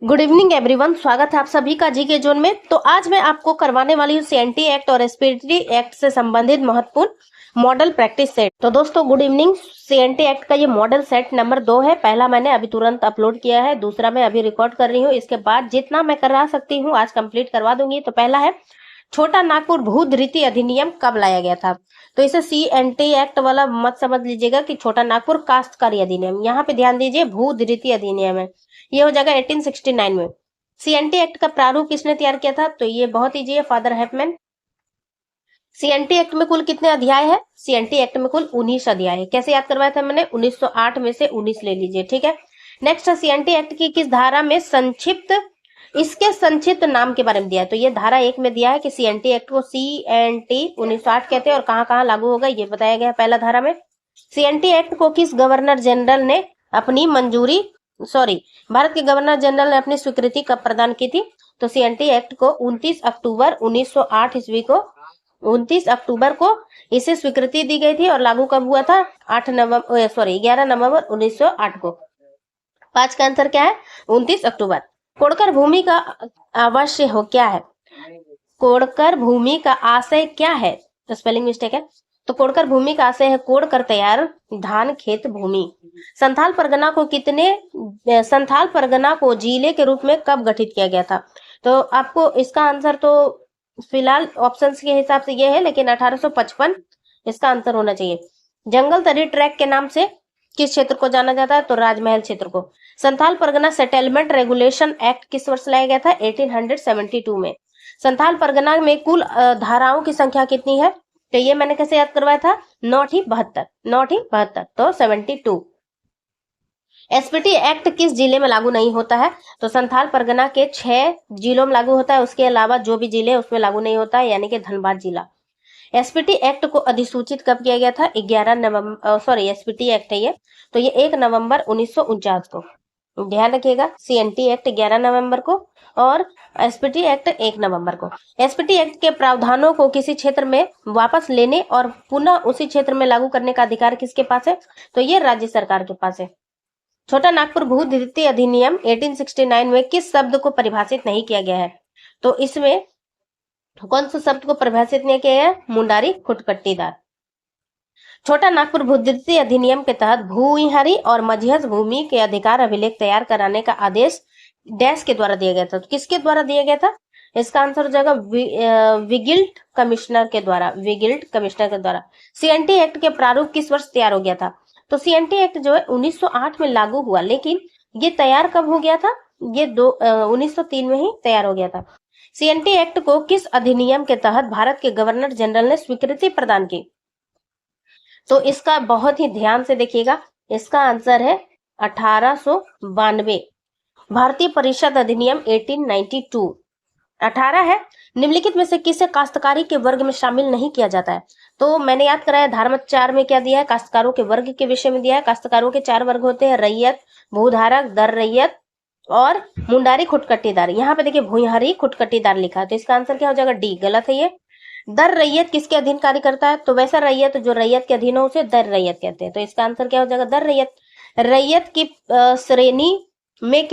Good evening everyone, स्वागत है आप सभी का जी के जोन में। तो आज मैं आपको करवाने वाली हूँ सीएनटी एक्ट और एसपीटी एक्ट से संबंधित महत्वपूर्ण मॉडल प्रैक्टिस सेट। तो दोस्तों गुड इवनिंग। सीएनटी एक्ट का ये मॉडल सेट नंबर 2 है। पहला मैंने अभी तुरंत अपलोड किया है, दूसरा मैं अभी रिकॉर्ड कर रही हूँ। इसके बाद जितना मैं करा सकती हूँ आज कंप्लीट करवा दूंगी। तो पहला है, छोटा नागपुर भू धृति अधिनियम कब लाया गया था? तो इसे सीएनटी एक्ट वाला मत समझ लीजिएगा कि छोटा नागपुर काश्तकारी अधिनियम। यहाँ पे ध्यान दीजिए, भू धृति अधिनियम है, ये हो जाएगा 1869 में। सीएनटी एक्ट का प्रारूप किसने तैयार किया था? तो ये बहुत ईजी है, फादर हैफमैन। सीएनटी एक्ट में कुल कितने अध्याय है? सीएनटी एक्ट में कुल 19 अध्याय है। कैसे याद करवाया था मैंने? 1908 में से 19 ले लीजिए, ठीक है। नेक्स्ट है, सीएनटी एक्ट की किस धारा में संक्षिप्त, इसके संक्षिप्त नाम के बारे में दिया है। तो ये धारा 1 में दिया है कि सीएनटी एक्ट को सीएनटी 1908 कहते हैं और कहां कहां लागू होगा ये बताया गया है पहला धारा में। सीएनटी एक्ट को किस गवर्नर जनरल ने अपनी मंजूरी, भारत के गवर्नर जनरल ने अपनी स्वीकृति कब प्रदान की थी? तो सीएनटी एक्ट को 29 अक्टूबर 1908 ईस्वी को 29 अक्टूबर को इसे स्वीकृति दी गई थी और लागू कब हुआ था? 11 नवंबर 1908 को। 5 का आंसर क्या है? 29 अक्टूबर। कोड़कर भूमि का आवश्य हो क्या है? कोड़कर भूमि का आशय क्या है? तो स्पेलिंग मिस्टेक है। तो कोड़कर भूमि का आशय है कोड़ कर तैयार धान खेत भूमि। संथाल परगना को जिले के रूप में कब गठित किया गया था? तो आपको इसका आंसर तो फिलहाल ऑप्शंस के हिसाब से ये है, लेकिन 1855 इसका आंसर होना चाहिए। जंगल तरी ट्रैक के नाम से किस क्षेत्र को जाना जाता है? तो राजमहल क्षेत्र को। Santhal Pargana settlement regulation act किस वर्ष लाया गया था? 1872 में। संथाल परगना में कुल धाराओं की संख्या कितनी है? तो ये मैंने कैसे याद करवाया था? 9 तो 72। एसपीटी एक्ट किस जिले में लागू नहीं होता है? तो संथाल परगना के 6 जिलों में लागू होता है, उसके अलावा जो भी जिले उसमें लागू नहीं होता है, यानी कि धनबाद जिला। एसपीटी एक्ट को अधिसूचित कब किया गया था? 11 नवंबर, एसपीटी एक्ट है ये, तो ये 1 नवंबर 1949 को। ध्यान रखिएगा, सीएनटी एक्ट 11 नवंबर को और एसपीटी एक्ट 1 नवंबर को। एसपीटी एक्ट के प्रावधानों को किसी क्षेत्र में वापस लेने और पुनः उसी क्षेत्र में लागू करने का अधिकार किसके पास है? तो ये राज्य सरकार के पास है। छोटा नागपुर भू धृति अधिनियम 1869 में किस शब्द को परिभाषित नहीं किया गया है? तो इसमें कौन सा शब्द को परिभाषित नहीं किया गया? मुंडारी खुटकट्टीदार। छोटा नागपुर भूधृति अधिनियम के तहत भूइहारी और मझिहर भूमि के अधिकार अभिलेख तैयार कराने का आदेश डैश के द्वारा दिया गया था। तो किसके द्वारा दिया गया था? इसका आंसर हो जाएगा विगिल्ट कमिश्नर के द्वारा। सीएनटी एक्ट के प्रारूप किस वर्ष तैयार हो गया था? तो सीएनटी एक्ट जो है 1908 में लागू हुआ, लेकिन ये तैयार कब हो गया था? ये 1903 में ही तैयार हो गया था। सीएनटी एक्ट को किस अधिनियम के तहत भारत के गवर्नर जनरल ने स्वीकृति प्रदान की? तो इसका बहुत ही ध्यान से देखिएगा, इसका आंसर है 1892। भारतीय परिषद अधिनियम 1892। 18 है। निम्नलिखित में से किसे काश्तकारी के वर्ग में शामिल नहीं किया जाता है? तो मैंने याद कराया, धारा 4 में क्या दिया है? काश्तकारों के वर्ग के विषय में दिया है। काश्तकारों के 4 वर्ग होते हैं, रैयत, भूधारक, दर रैयत और मुंडारी खुटकट्टीदार। यहाँ पे देखिए भूइहारी खुटकट्टीदार लिखा है, तो इसका आंसर क्या हो जाएगा? डी। गलत है ये। दर रैयत किसके अधीन कार्य करता है? तो वैसा रैयत जो रैयत के अधीन हो उसे दर रैयत कहते हैं, तो इसका आंसर क्या हो जाएगा? दर रैयत। रैयत की श्रेणी में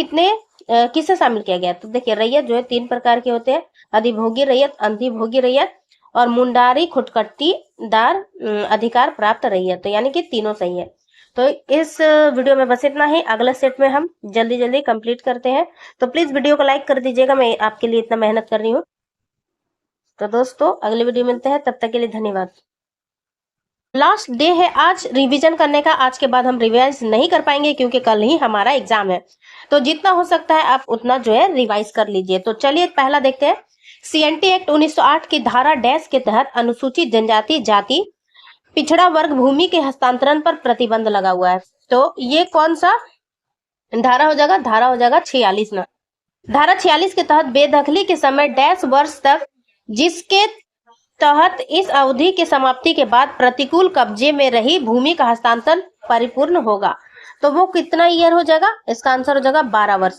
किसे शामिल किया गया? तो देखिए रैयत जो है 3 प्रकार के होते हैं, अधिभोगी रैयत, अंधिभोगी रैयत और मुंडारी खुटकट्टीदार अधिकार प्राप्त रैयत। तो यानी कि तीनों सही है। तो इस वीडियो में बस इतना ही। अगले सेट में हम जल्दी जल्दी कंप्लीट करते हैं, तो प्लीज वीडियो को लाइक कर दीजिएगा, मैं आपके लिए इतना मेहनत कर रही हूँ। तो दोस्तों अगले वीडियो मिलते हैं, तब तक के लिए धन्यवाद। लास्ट डे है आज रिवीजन करने का। आज के बाद हम रिवाइज नहीं कर पाएंगे क्योंकि कल ही हमारा एग्जाम है, तो जितना हो सकता है आप उतना जो है रिवाइज कर लीजिए। तो चलिए पहला देखते हैं। सीएनटी एक्ट 1908 की धारा डैश के तहत अनुसूचित जनजाति जाति पिछड़ा वर्ग भूमि के हस्तांतरण पर प्रतिबंध लगा हुआ है। तो ये कौन सा धारा हो जाएगा? धारा हो जाएगा 46 ना। धारा 46 के तहत बेदखली के समय डैश वर्ष तक, जिसके तहत इस अवधि की समाप्ति के बाद प्रतिकूल कब्जे में रही भूमि का हस्तांतरण परिपूर्ण होगा। तो वो कितना ईयर हो जाएगा? इसका आंसर हो जाएगा 12 वर्ष।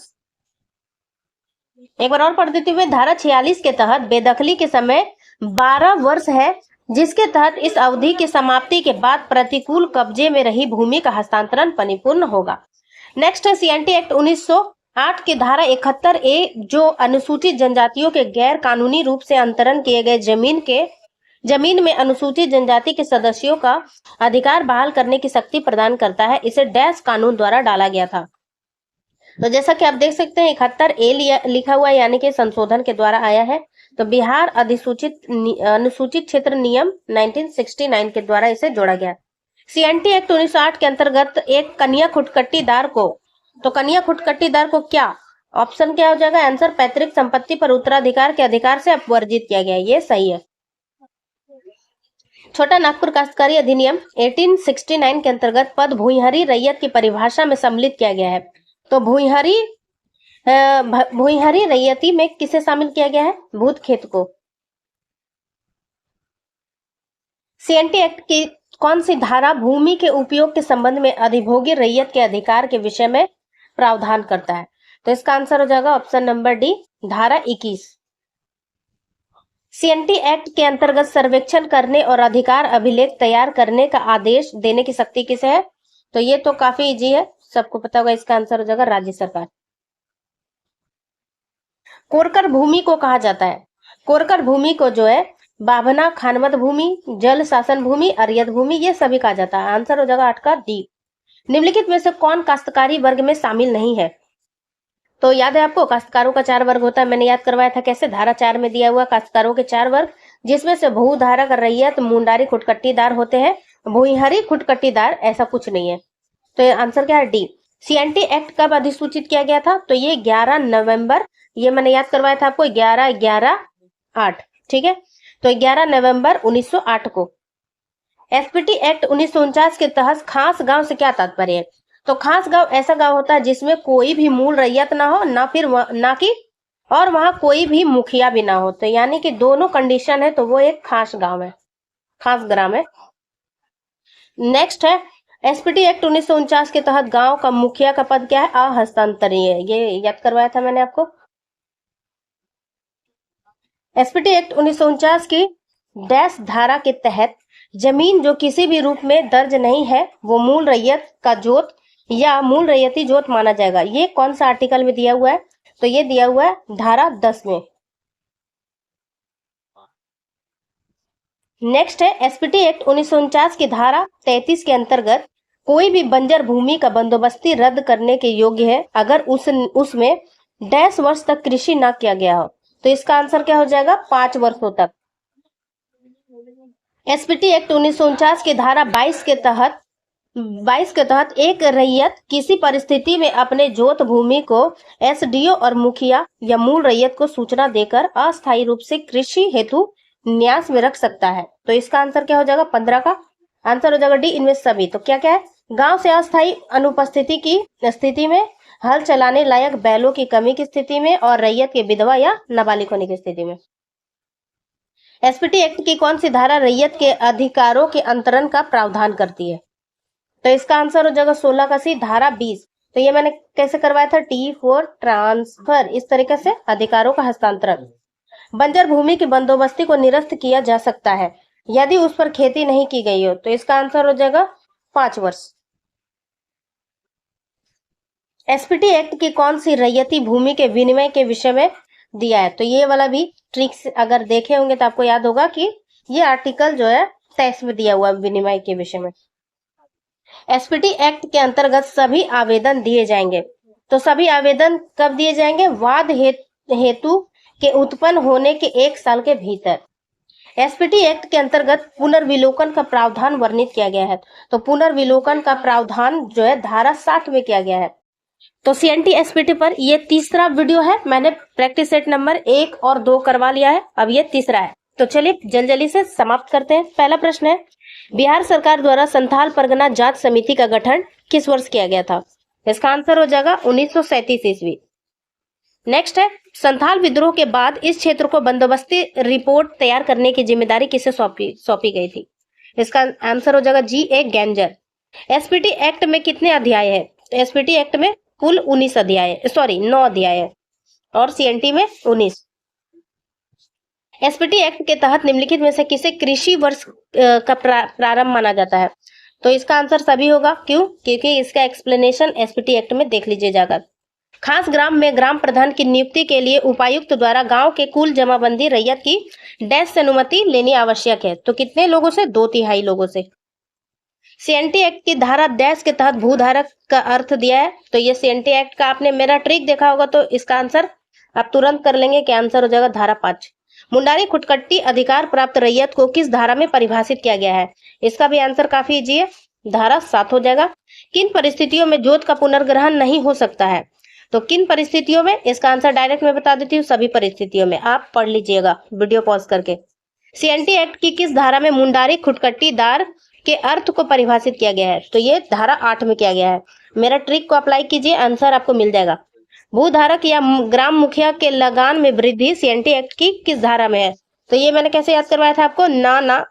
एक बार और पढ़ देते हुए, धारा 46 के तहत बेदखली के समय 12 वर्ष है, जिसके तहत इस अवधि की समाप्ति के बाद प्रतिकूल कब्जे में रही भूमि का हस्तांतरण परिपूर्ण होगा। नेक्स्ट है सीएनटी एक्ट 8 की धारा 71A जो अनुसूचित जनजातियों के गैर कानूनी रूप से अंतरण किए गए जमीन में अनुसूचित जनजाति के सदस्यों का अधिकार बहाल करने की शक्ति प्रदान करता है, इसे डैश कानून द्वारा डाला गया था। तो जैसा कि आप देख सकते हैं 71A लिखा हुआ है, यानी कि संशोधन के द्वारा आया है। तो बिहार अनुसूचित क्षेत्र नियम 1969 के द्वारा इसे जोड़ा गया। CNT एक्ट 1908 के अंतर्गत एक कन्या खुटकट्टीदार को क्या ऑप्शन क्या हो जाएगा? आंसर पैतृक संपत्ति पर उत्तराधिकार के अधिकार से अपवर्जित किया गया। ये सही है। छोटा नागपुर काश्तकारी अधिनियम 1869 के अंतर्गत पद भूइंहरी रैयत की परिभाषा में सम्मिलित किया गया है। तो भूइंहरी रैयती में किसे शामिल किया गया है? भूत खेत को। CNT एक्ट की कौन सी धारा भूमि के उपयोग के संबंध में अधिभोगी रैयत के अधिकार के विषय में प्रावधान करता है? तो इसका आंसर हो जाएगा ऑप्शन नंबर डी, धारा 21। CNT एक्ट के अंतर्गत सर्वेक्षण करने और अधिकार अभिलेख तैयार करने का आदेश देने की शक्ति किसे है? तो ये तो काफी इजी है, सबको पता होगा। इसका आंसर हो जाएगा राज्य सरकार। कोरकर भूमि को कहा जाता है? कोरकर भूमि को जो है बाभना खानवत भूमि, जल शासन भूमि, अरियत भूमि, ये सभी कहा जाता है। आंसर हो जाएगा 8 का डी। निम्नलिखित में से कौन काश्तकारी वर्ग में शामिल नहीं है? तो याद है आपको काश्तकारों का 4 वर्ग होता है, मैंने याद करवाया था कैसे, धारा 4 में दिया हुआ काश्तकारों के 4 वर्ग, जिसमें से भूधारक, रैयत, मुंडारी, खुटकट्टीदार होते हैं। भूइंहरी खुटकट्टीदार ऐसा कुछ नहीं है। तो आंसर क्या है? डी। CNT एक्ट कब अधिसूचित किया गया था? तो ये 11 नवंबर, ये मैंने याद करवाया था आपको, 11/11/8, ठीक है। तो 11 नवंबर 1908 को। SPT एक्ट 1949 के तहत खास गांव से क्या तात्पर्य है? तो खास गांव ऐसा गांव होता है जिसमें कोई भी मूल रैयत ना हो, ना कि और वहां कोई भी मुखिया भी ना हो। तो यानी कि दोनों कंडीशन है, तो वो एक खास गांव है, खास ग्राम है। नेक्स्ट है SPT एक्ट 1949 के तहत गांव का मुखिया का पद क्या है? अहस्तांतरणीय। ये याद करवाया था मैंने आपको। SPT एक्ट 1949 की डैश धारा के तहत जमीन जो किसी भी रूप में दर्ज नहीं है वो मूल रैयत का जोत या मूल रैयती जोत माना जाएगा। ये कौन सा आर्टिकल में दिया हुआ है? तो ये दिया हुआ है धारा 10 में। नेक्स्ट है SPT एक्ट 1949 की धारा 33 के अंतर्गत कोई भी बंजर भूमि का बंदोबस्ती रद्द करने के योग्य है अगर उसमें डैश वर्ष तक कृषि ना किया गया हो। तो इसका आंसर क्या हो जाएगा? 5 वर्षों तक। SPT एक्ट 1949 की धारा 22 के तहत एक रैयत किसी परिस्थिति में अपने जोत भूमि को SDO और मुखिया या मूल रैयत को सूचना देकर अस्थायी रूप से कृषि हेतु न्यास में रख सकता है। तो इसका आंसर क्या हो जाएगा? 15 का आंसर हो जाएगा डी, इनमें सभी। तो क्या क्या है? गांव से अस्थायी अनुपस्थिति की स्थिति में, हल चलाने लायक बैलों की कमी की स्थिति में और रैयत के विधवा या नाबालिग होने की स्थिति में। SPT एक्ट की कौन सी धारा रैयत के अधिकारों के अंतरण का प्रावधान करती है? तो इसका आंसर हो जाएगा 16 का सी, धारा 20। तो ये मैंने कैसे करवाया था? T4 ट्रांसफर, इस तरीके से अधिकारों का हस्तांतरण। बंजर भूमि की बंदोबस्ती को निरस्त किया जा सकता है यदि उस पर खेती नहीं की गई हो। तो इसका आंसर हो जाएगा 5 वर्ष। SPT एक्ट की कौन सी रैयती भूमि के विनिमय के विषय में दिया है? तो ये वाला भी ट्रिक्स अगर देखे होंगे तो आपको याद होगा कि ये आर्टिकल जो है 23 में दिया हुआ विनिमय के विषय में। SPT एक्ट के अंतर्गत सभी आवेदन दिए जाएंगे। तो सभी आवेदन कब दिए जाएंगे? वाद हेतु के उत्पन्न होने के 1 साल के भीतर। SPT एक्ट के अंतर्गत पुनर्विलोकन का प्रावधान वर्णित किया गया है। तो पुनर्विलोकन का प्रावधान जो है धारा 60 में किया गया है। तो CNT SPT पर ये तीसरा वीडियो है। मैंने प्रैक्टिस सेट नंबर 1 और 2 करवा लिया है, अब ये तीसरा है। तो चलिए जल्दी से समाप्त करते हैं। पहला प्रश्न है, बिहार सरकार द्वारा संथाल परगना जांच समिति का गठन किस वर्ष किया गया था? इसका आंसर हो जाएगा 1937 ईस्वी। नेक्स्ट है, संथाल विद्रोह के बाद इस क्षेत्र को बंदोबस्ती रिपोर्ट तैयार करने की जिम्मेदारी किसे सौंपी गई थी? इसका आंसर हो जाएगा G.A. गैंजर। SPT एक्ट में कितने अध्याय है? तो SPT एक्ट में कुल 19 अध्याय, 9 अध्याय है और CNT में 19। SPT एक्ट के तहत निम्नलिखित में से किसे कृषि वर्ष का प्रारंभ माना जाता है? तो इसका आंसर सभी होगा। क्यों? क्योंकि इसका एक्सप्लेनेशन SPT एक्ट में देख लीजिए जाकर। खास ग्राम में ग्राम प्रधान की नियुक्ति के लिए उपायुक्त द्वारा गांव के कुल जमाबंदी रैयत की डैश से अनुमति लेनी आवश्यक है। तो कितने लोगों से? 2/3 लोगों से। सीएनटी एक्ट की धारा डैश के तहत भूधारक का अर्थ दिया है। तो ये सीएनटी एक्ट का आपने मेरा ट्रिक देखा होगा, तो इसका आंसर आप तुरंत कर लेंगे कि आंसर हो जाएगा धारा 5। मुंडारी खुटकट्टी अधिकार प्राप्त रैयत को किस धारा में परिभाषित किया गया है? इसका भी आंसर काफी इजी है, धारा 7 हो जाएगा। किन परिस्थितियों में जोत का पुनर्ग्रहण नहीं हो सकता है? तो किन परिस्थितियों में? इसका आंसर डायरेक्ट मैं बता देती हूँ, सभी परिस्थितियों में। आप पढ़ लीजिएगा वीडियो पॉज करके। सीएनटी एक्ट की किस धारा में मुंडारी खुटकट्टीदार के अर्थ को परिभाषित किया गया है? तो ये धारा 8 में किया गया है। मेरा ट्रिक को अप्लाई कीजिए, आंसर आपको मिल जाएगा। भूधारक या ग्राम मुखिया के लगान में वृद्धि सीएनटी एक्ट की किस धारा में है? तो ये मैंने कैसे याद करवाया था आपको? ना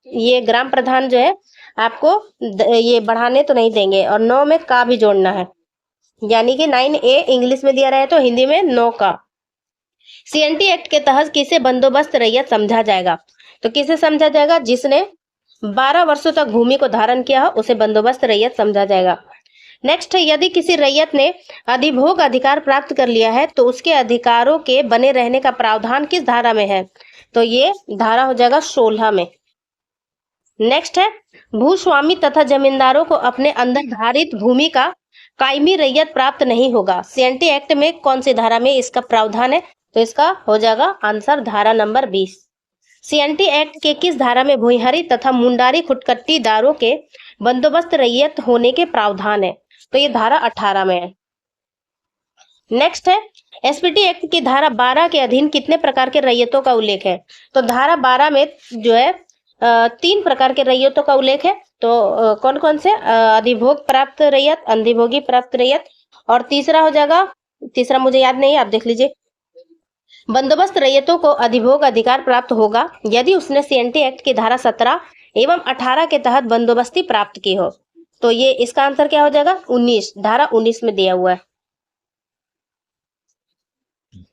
ये ग्राम प्रधान जो है आपको ये बढ़ाने तो नहीं देंगे, और 9 में का भी जोड़ना है, यानी कि 9A इंग्लिश में दिया रहे तो हिंदी में 9 का। सीएनटी एक्ट के तहत किसे बंदोबस्त रैयत समझा जाएगा? तो किसे समझा जाएगा? जिसने 12 वर्षों तक भूमि को धारण किया हो उसे बंदोबस्त रैयत समझा जाएगा। नेक्स्ट है, यदि किसी रैयत ने अधिभोग अधिकार प्राप्त कर लिया है तो उसके अधिकारों के बने रहने का प्रावधान किस धारा में है? तो ये धारा हो जाएगा 16 में। नेक्स्ट है, भूस्वामी तथा जमींदारों को अपने अंदर धारित भूमि का कायमी रैयत प्राप्त नहीं होगा। सीएनटी एक्ट में कौन सी धारा में इसका प्रावधान है? तो इसका हो जाएगा आंसर धारा नंबर 20। सीएनटी एक्ट के किस धारा में भूइंहरी तथा मुंडारी खुटकट्टीदारों के बंदोबस्त रैयत होने के प्रावधान है? तो ये धारा 18 में है। नेक्स्ट है, एसपीटी एक्ट की धारा 12 के अधीन कितने प्रकार के रैयतों का उल्लेख है? तो धारा 12 में जो है 3 प्रकार के रैयतों का उल्लेख है। तो कौन कौन से? अधिभोग प्राप्त रैयत, अंधिभोगी प्राप्त रैयत, और तीसरा हो जाएगा, तीसरा मुझे याद नहीं है, आप देख लीजिए। बंदोबस्त रैयतों को अधिभोग अधिकार प्राप्त होगा यदि उसने सीएनटी एक्ट की धारा 17 एवं 18 के तहत बंदोबस्ती प्राप्त की हो। तो ये इसका आंसर क्या हो जाएगा? 19, धारा 19 में दिया हुआ है।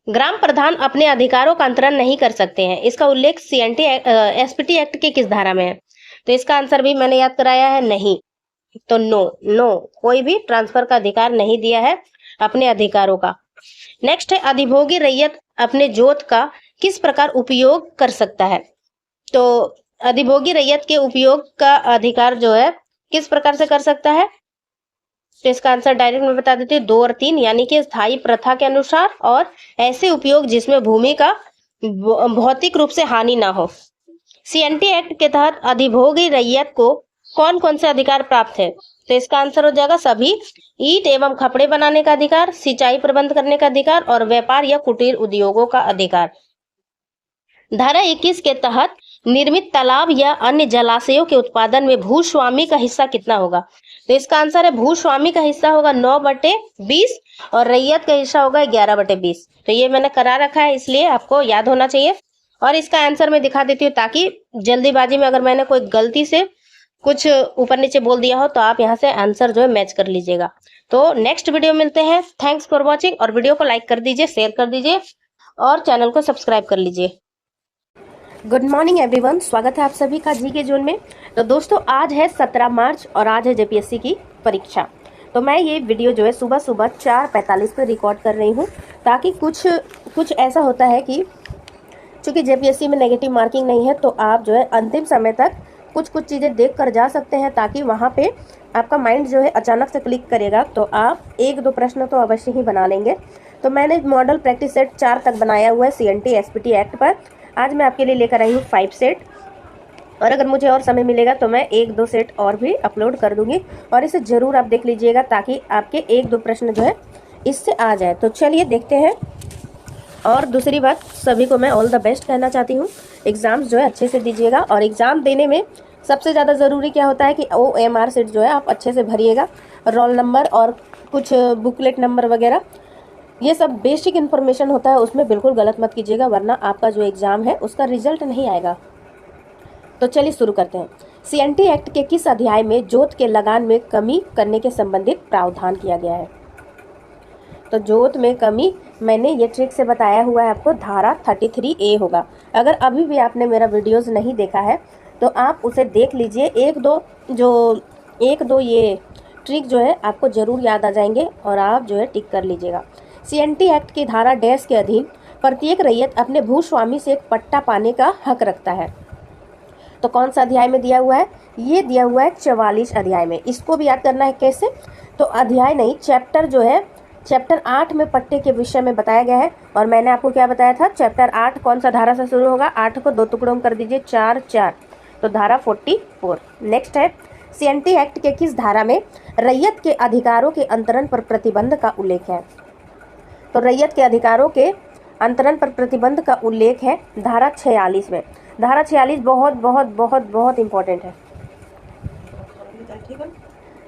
ग्राम प्रधान अपने अधिकारों का अंतरण नहीं कर सकते हैं, इसका उल्लेख सीएनटी एसपीटी एक्ट के किस धारा में है? तो इसका आंसर भी मैंने याद कराया है, नहीं। तो नो, कोई भी ट्रांसफर का अधिकार नहीं दिया है अपने अधिकारों का। नेक्स्ट है, अधिभोगी रैयत अपने जोत का किस प्रकार उपयोग कर सकता है? तो अधिभोगी रैयत के उपयोग का अधिकार जो है किस प्रकार से कर सकता है? तो इसका आंसर डायरेक्ट मैं बता देती हूँ, 2 और 3, यानी कि स्थायी प्रथा के अनुसार और ऐसे उपयोग जिसमें भूमि का भौतिक रूप से हानि ना हो। सीएनटी एक्ट के तहत अधिभोगी रैयत को कौन कौन से अधिकार प्राप्त है? तो इसका आंसर हो जाएगा सभी। ईंट एवं खपड़े बनाने का अधिकार, सिंचाई प्रबंध करने का अधिकार और व्यापार या कुटीर उद्योगों का अधिकार। धारा 21 के तहत निर्मित तालाब या अन्य जलाशयों के उत्पादन में भूस्वामी का हिस्सा कितना होगा? तो इसका आंसर है, भूस्वामी का हिस्सा होगा 9/20 और रैयत का हिस्सा होगा 11/20। तो ये मैंने करा रखा है, इसलिए आपको याद होना चाहिए। और इसका आंसर मैं दिखा देती हूँ ताकि जल्दीबाजी में अगर मैंने कोई गलती से कुछ ऊपर नीचे बोल दिया हो तो आप यहाँ से आंसर जो है मैच कर लीजिएगा। तो नेक्स्ट वीडियो मिलते हैं। थैंक्स फॉर वॉचिंग, और वीडियो को लाइक कर दीजिए, शेयर कर दीजिए और चैनल को सब्सक्राइब कर लीजिए। गुड मॉर्निंग एवरीवन, स्वागत है आप सभी का जी के जोन में। तो दोस्तों, आज है 17 मार्च और आज है जेपीएससी की परीक्षा। तो मैं ये वीडियो जो है सुबह सुबह 4:45 पर रिकॉर्ड कर रही हूँ, ताकि कुछ ऐसा होता है कि चूँकि जेपीएससी में नेगेटिव मार्किंग नहीं है, तो आप जो है अंतिम समय तक कुछ चीज़ें देख कर जा सकते हैं, ताकि वहाँ पे आपका माइंड जो है अचानक से क्लिक करेगा तो आप 1-2 प्रश्न तो अवश्य ही बना लेंगे। तो मैंने मॉडल प्रैक्टिस सेट 4 तक बनाया हुआ है सीएनटी एसपीटी एक्ट पर। आज मैं आपके लिए लेकर आई हूँ 5 सेट, और अगर मुझे और समय मिलेगा तो मैं 1-2 सेट और भी अपलोड कर दूंगी, और इसे ज़रूर आप देख लीजिएगा ताकि आपके 1-2 प्रश्न जो है इससे आ जाए। तो चलिए देखते हैं। और दूसरी बात, सभी को मैं ऑल द बेस्ट कहना चाहती हूँ। एग्ज़ाम्स जो है अच्छे से दीजिएगा, और एग्ज़ाम देने में सबसे ज़्यादा ज़रूरी क्या होता है कि OMR सेट जो है आप अच्छे से भरिएगा। रोल नंबर और कुछ बुकलेट नंबर वगैरह, ये सब बेसिक इन्फॉर्मेशन होता है, उसमें बिल्कुल गलत मत कीजिएगा, वरना आपका जो एग्ज़ाम है उसका रिजल्ट नहीं आएगा। तो चलिए शुरू करते हैं। सीएनटी एक्ट के किस अध्याय में जोत के लगान में कमी करने के संबंधित प्रावधान किया गया है? तो जोत में कमी मैंने ये ट्रिक से बताया हुआ है आपको, धारा 33A होगा। अगर अभी भी आपने मेरा वीडियोस नहीं देखा है तो आप उसे देख लीजिए। एक दो ये ट्रिक जो है आपको जरूर याद आ जाएंगे और आप जो है टिक कर लीजिएगा। सीएनटी एक्ट की धारा डैश के अधीन प्रत्येक रैयत अपने भूस्वामी से एक पट्टा पाने का हक रखता है। तो कौन सा अध्याय में दिया हुआ है? ये दिया हुआ है 44 अध्याय में। इसको भी याद करना है कैसे? तो अध्याय नहीं, चैप्टर जो है चैप्टर 8 में पट्टे के विषय में बताया गया है। और मैंने आपको क्या बताया था? चैप्टर 8 कौन सा धारा से शुरू होगा? 8 को 2 टुकड़ों में कर दीजिए, 4 4, तो धारा 44। नेक्स्ट है, सीएनटी एक्ट के किस धारा में रैयत के अधिकारों के अंतरण पर प्रतिबंध का उल्लेख है? तो रैयत के अधिकारों के अंतरण पर प्रतिबंध का उल्लेख है धारा 46 में। धारा 46 बहुत बहुत बहुत बहुत इंपॉर्टेंट है।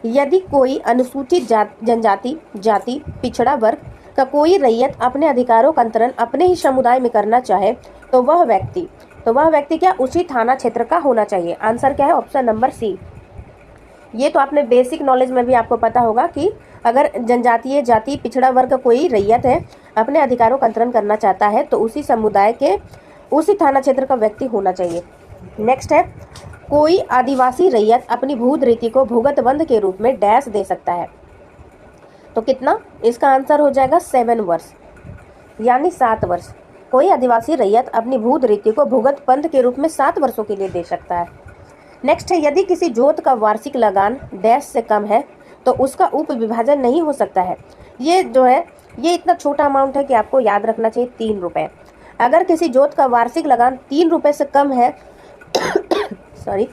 यदि कोई अनुसूचित जनजाति, जाति, पिछड़ा वर्ग का कोई रैयत अपने अधिकारों का अंतरण अपने ही समुदाय में करना चाहे तो वह व्यक्ति क्या उसी थाना क्षेत्र का होना चाहिए? आंसर क्या है? Option number C. ये तो आपने बेसिक नॉलेज में भी आपको पता होगा कि अगर जनजातीय, जाति, पिछड़ा वर्ग का कोई रैयत है अपने अधिकारों का अंतरण करना चाहता है तो उसी समुदाय के उसी थाना क्षेत्र का व्यक्ति होना चाहिए। नेक्स्ट है, कोई आदिवासी रैयत अपनी भूधृति को भूगतबंध के रूप में डैश दे सकता है। तो कितना? इसका आंसर हो जाएगा 7 वर्ष, यानी 7 वर्ष। कोई आदिवासी रैयत अपनी भूधृति को भूगतबंध के रूप में 7 वर्षों के लिए दे सकता है। नेक्स्ट है, यदि किसी जोत का वार्षिक लगान डैश से कम है तो उसका उप विभाजन नहीं हो सकता है। ये जो है ये इतना छोटा अमाउंट है कि आपको याद रखना चाहिए, 3 रुपये। अगर किसी जोत का वार्षिक लगान 3 रुपये से कम है सॉरी,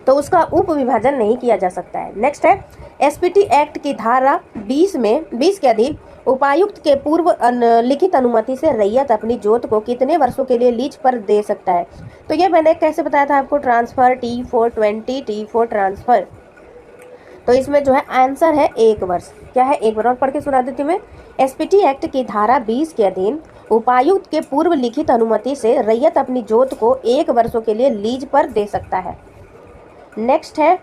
तो उसका उप विभाजन नहीं किया जा सकता है। नेक्स्ट है, एसपीटी एक्ट की धारा 20 के अधीन उपायुक्त के पूर्व लिखित अनुमति से रैयत अपनी जोत को कितने वर्षों के लिए लीज पर दे सकता है? तो ये मैंने कैसे बताया था आपको? Transfer T420 T4 transfer. तो इसमें जो है आंसर है 1 वर्ष। क्या है? 1 वर्ष। और पढ़ के सुना देती हूँ मैं। एसपीटी एक्ट की धारा 20 के अधीन उपायुक्त के पूर्व लिखित अनुमति से रैयत अपनी जोत को 1 वर्षों के लिए लीज पर दे सकता है। नेक्स्ट है,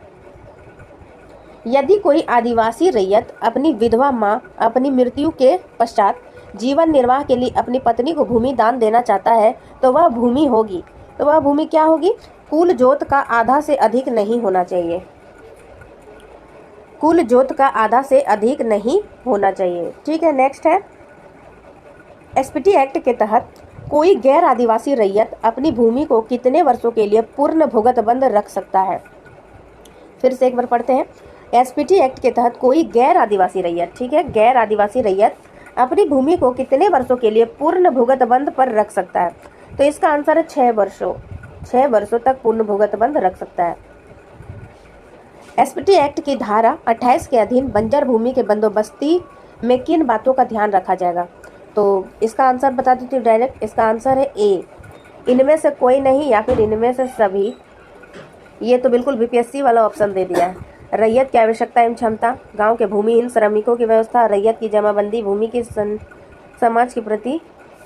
यदि कोई आदिवासी रैयत अपनी विधवा माँ अपनी मृत्यु के पश्चात जीवन निर्वाह के लिए अपनी पत्नी को भूमि दान देना चाहता है तो वह भूमि होगी। तो वह भूमि क्या होगी? कुल जोत का आधा से अधिक नहीं होना चाहिए। कुल जोत का आधा से अधिक नहीं होना चाहिए। ठीक है। नेक्स्ट है, एसपीटी एक्ट के तहत कोई गैर आदिवासी रैयत अपनी भूमि को कितने वर्षों के लिए पूर्ण भूगतबंध रख सकता है? फिर से एक बार पढ़ते हैं। एसपीटी एक्ट के तहत कोई गैर आदिवासी रैयत, ठीक है, गैर आदिवासी रैयत अपनी भूमि को कितने वर्षों के लिए पूर्ण भूगतबंध पर रख सकता है? तो इसका आंसर है 6 वर्षों। 6 वर्षों तक पूर्ण भूगतबंध रख सकता है। एसपीटी एक्ट की धारा 28 के अधीन बंजर भूमि के बंदोबस्ती में किन बातों का ध्यान रखा जाएगा? तो इसका आंसर बता देती हूँ डायरेक्ट। इसका आंसर है ए, इनमें से कोई नहीं या फिर इनमें से सभी। ये तो बिल्कुल बीपीएससी वाला ऑप्शन दे दिया है। रैयत की आवश्यकता एवं क्षमता, गांव के भूमिहीन श्रमिकों की व्यवस्था, रैयत की जमाबंदी, भूमि की समाज के प्रति।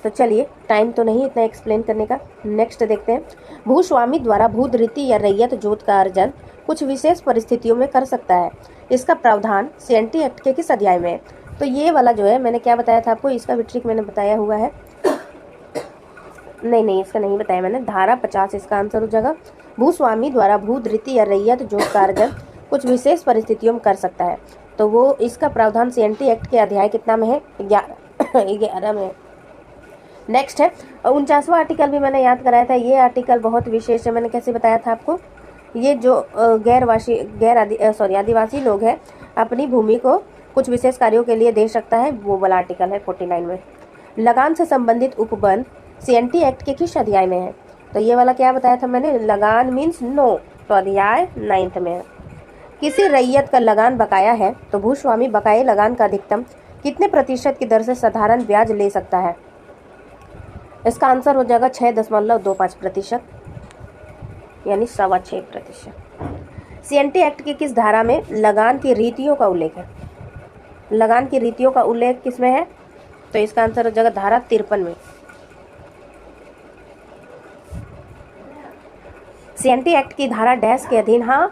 तो चलिए, टाइम तो नहीं इतना एक्सप्लेन करने का। नेक्स्ट देखते हैं। भूस्वामी द्वारा भूधृति या रैयत जोत का अर्जन कुछ विशेष परिस्थितियों में कर सकता है। इसका प्रावधान सीएनटी एक्ट के किस अध्याय में है? तो ये वाला जो है मैंने क्या बताया था आपको, इसका भी ट्रिक मैंने बताया हुआ है। नहीं, इसका नहीं बताया मैंने। धारा 50 इसका आंसर हो जाएगा। भूस्वामी द्वारा भूधृति या रैयत जोत का अर्जन कुछ विशेष परिस्थितियों में कर सकता है। तो वो इसका प्रावधान सीएनटी एक्ट के अध्याय कितना में है? 11 में। नेक्स्ट है 49वां आर्टिकल भी मैंने याद कराया था। ये आर्टिकल बहुत विशेष है। मैंने कैसे बताया था आपको? ये जो आदिवासी लोग हैं अपनी भूमि को कुछ विशेष कार्यों के लिए दे सकता है, वो वाला आर्टिकल है 49 में। लगान से संबंधित उपबंध सीएनटी एक्ट के किस अध्याय में है? तो ये वाला क्या बताया था मैंने? लगान मीन्स नो, तो अध्याय 9 में है। किसी रैयत का लगान बकाया है तो भूस्वामी बकाये लगान का अधिकतम कितने प्रतिशत की दर से साधारण ब्याज ले सकता है? इसका आंसर हो जाएगा 6.25%, यानी 6.25%। सीएनटी एक्ट की किस धारा में लगान की रीतियों का उल्लेख है? लगान की रीतियों का उल्लेख किसमें है? तो इसका आंसर हो जाएगा धारा 53 में। सीएनटी एक्ट की धारा डैश के अधीन, हाँ,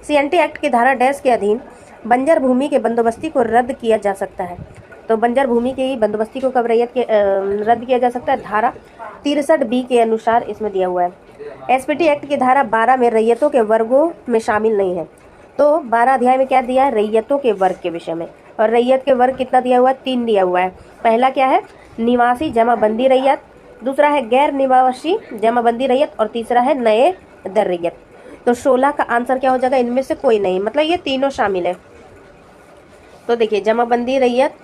सीएनटी एक्ट की धारा डैश के अधीन बंजर भूमि के बंदोबस्ती को रद्द किया जा सकता है। तो बंजर भूमि की बंदोबस्ती को कब रद्द किया जा सकता है? धारा 63B के अनुसार इसमें दिया हुआ है। एसपीटी एक्ट की धारा 12 में रैयतों के वर्गों में शामिल नहीं है। तो 12 अध्याय में क्या दिया है, रैयतों के वर्ग के विषय में। और रैयत के वर्ग कितना दिया हुआ है, 3 दिया हुआ है। पहला क्या है, निवासी जमाबंदी रैयत, दूसरा है गैर निवासी जमाबंदी रैयत, और तीसरा है नए दर रैयत। तो 16 का आंसर क्या हो जाएगा, इनमें से कोई नहीं, मतलब ये तीनों शामिल है। तो देखिए जमाबंदी रैयत,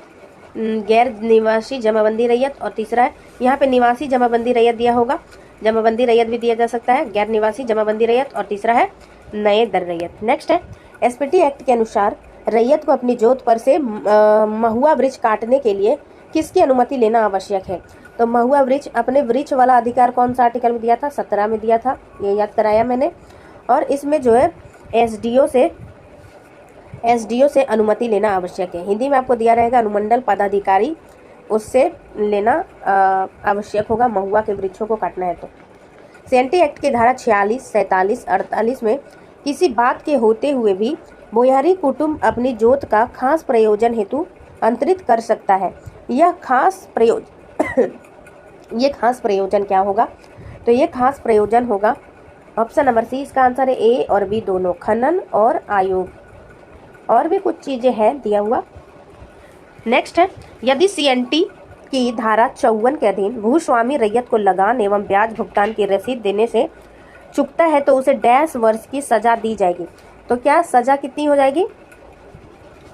गैर निवासी जमाबंदी रैयत, और तीसरा है यहाँ पे निवासी जमाबंदी रैयत दिया होगा, जमाबंदी रैयत भी दिया जा सकता है, गैर निवासी जमाबंदी रैयत, और तीसरा है नए दर रैयत। नेक्स्ट है एसपीटी एक्ट के अनुसार रैयत को अपनी जोत पर से महुआ वृक्ष काटने के लिए किसकी अनुमति लेना आवश्यक है। तो महुआ वृक्ष, अपने वृक्ष वाला अधिकार कौन सा आर्टिकल में दिया था, 17 में दिया था, ये याद कराया मैंने। और इसमें जो है एसडीओ से अनुमति लेना आवश्यक है। हिंदी में आपको दिया रहेगा अनुमंडल पदाधिकारी, उससे लेना आवश्यक होगा, महुआ के वृक्षों को काटना है तो। सीएनटी एक्ट की धारा 46, 47, 48 में किसी बात के होते हुए भी बोयारी कुटुंब अपनी जोत का खास प्रयोजन हेतु अंतरित कर सकता है। यह खास प्रयोजन क्या होगा, तो ये खास प्रयोजन होगा ऑप्शन नंबर सी, इसका आंसर है ए और बी दोनों, खनन और आयोग, और भी कुछ चीजें हैं दिया हुआ। नेक्स्ट है यदि सीएनटी की धारा 54 के अधीन भूस्वामी रैयत को लगान एवं ब्याज भुगतान की रसीद देने से चूकता है तो उसे डैश वर्ष की सजा दी जाएगी। तो क्या सजा कितनी हो जाएगी,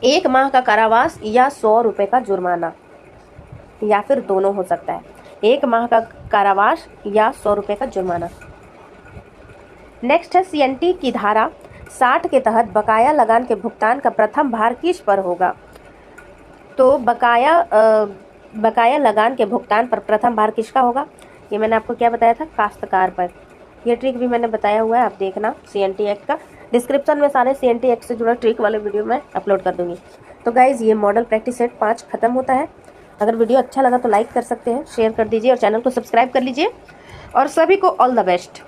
1 माह का कारावास या 100 रुपए का जुर्माना, या फिर दोनों हो सकता है, 1 माह का कारावास या 100 रुपए का जुर्माना। नेक्स्ट है सीएनटी की धारा 60 के तहत बकाया लगान के भुगतान का प्रथम भार किस पर होगा। तो बकाया लगान के भुगतान पर प्रथम भार किसका होगा, ये मैंने आपको क्या बताया था, काश्तकार पर। ये ट्रिक भी मैंने बताया हुआ है, आप देखना सीएनटी एक्ट का। डिस्क्रिप्शन में सारे सीएनटी एक्ट से जुड़ा ट्रिक वाले वीडियो मैं अपलोड कर दूंगी। तो गाइज ये मॉडल प्रैक्टिस सेट 5 खत्म होता है। अगर वीडियो अच्छा लगा तो लाइक कर सकते हैं, शेयर कर दीजिए और चैनल को सब्सक्राइब कर लीजिए। और सभी को ऑल द बेस्ट।